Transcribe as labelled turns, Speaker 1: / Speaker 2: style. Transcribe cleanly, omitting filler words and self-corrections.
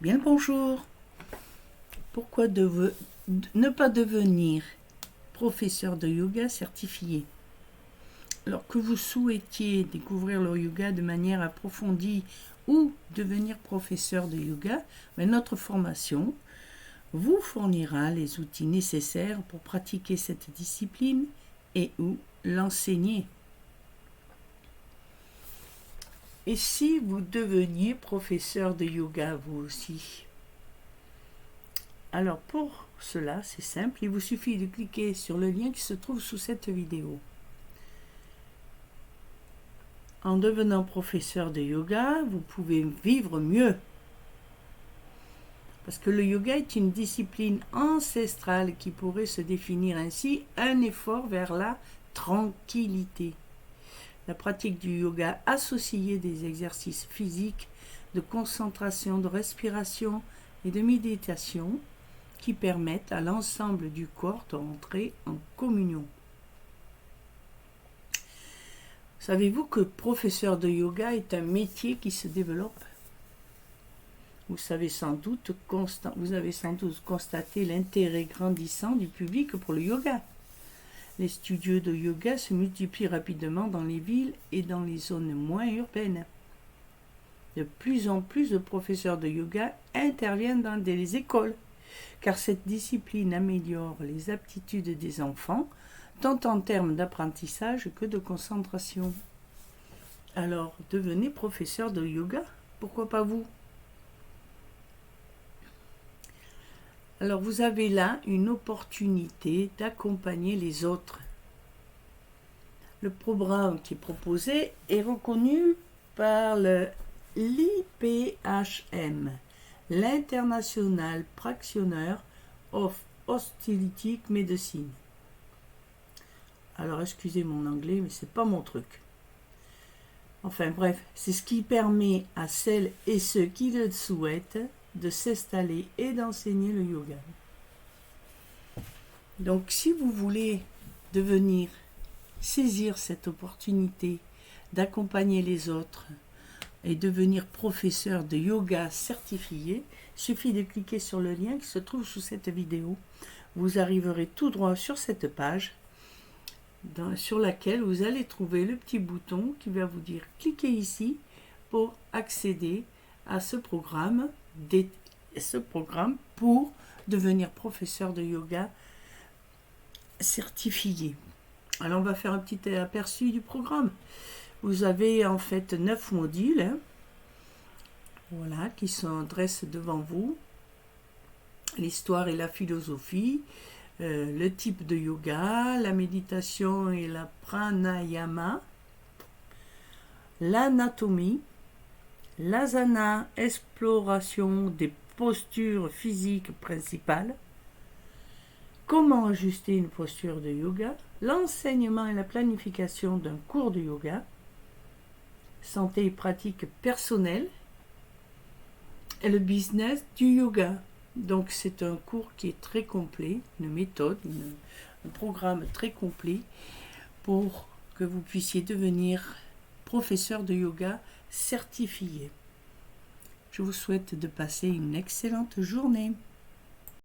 Speaker 1: Bien le bonjour. Pourquoi ne pas devenir professeur de yoga certifié? Alors que vous souhaitiez découvrir le yoga de manière approfondie ou devenir professeur de yoga, notre formation vous fournira les outils nécessaires pour pratiquer cette discipline et ou l'enseigner. Et si vous deveniez professeur de yoga vous aussi? Alors pour cela, c'est simple, il vous suffit de cliquer sur le lien qui se trouve sous cette vidéo. En devenant professeur de yoga, vous pouvez vivre mieux. Parce que le yoga est une discipline ancestrale qui pourrait se définir ainsi, un effort vers la tranquillité. La pratique du yoga associée des exercices physiques, de concentration, de respiration et de méditation qui permettent à l'ensemble du corps d'entrer en communion. Savez-vous que professeur de yoga est un métier qui se développe? Vous avez sans doute constaté l'intérêt grandissant du public pour le yoga. Les studios de yoga se multiplient rapidement dans les villes et dans les zones moins urbaines. De plus en plus de professeurs de yoga interviennent dans les écoles, car cette discipline améliore les aptitudes des enfants, tant en termes d'apprentissage que de concentration. Alors, devenez professeur de yoga, pourquoi pas vous? Alors, vous avez là une opportunité d'accompagner les autres. Le programme qui est proposé est reconnu par l'IPHM, l'International Practitioner of Holistic Medicine. Alors, excusez mon anglais, mais c'est pas mon truc. Enfin bref, c'est ce qui permet à celles et ceux qui le souhaitent de s'installer et d'enseigner le yoga. Donc si vous voulez saisir cette opportunité d'accompagner les autres et devenir professeur de yoga certifié, il suffit de cliquer sur le lien qui se trouve sous cette vidéo. Vous arriverez tout droit sur cette page sur laquelle vous allez trouver le petit bouton qui va vous dire cliquez ici pour accéder à ce programme pour devenir professeur de yoga certifié. Alors on va faire un petit aperçu du programme. Vous avez en fait 9 modules qui se dressent devant vous. L'histoire et la philosophie, le type de yoga, la méditation et la pranayama, l'anatomie, l'asana, exploration des postures physiques principales, comment ajuster une posture de yoga, l'enseignement et la planification d'un cours de yoga, santé et pratique personnelle, et le business du yoga. Donc c'est un cours qui est très complet, une méthode, un programme très complet pour que vous puissiez devenir professeur de yoga certifié. Je vous souhaite de passer une excellente journée.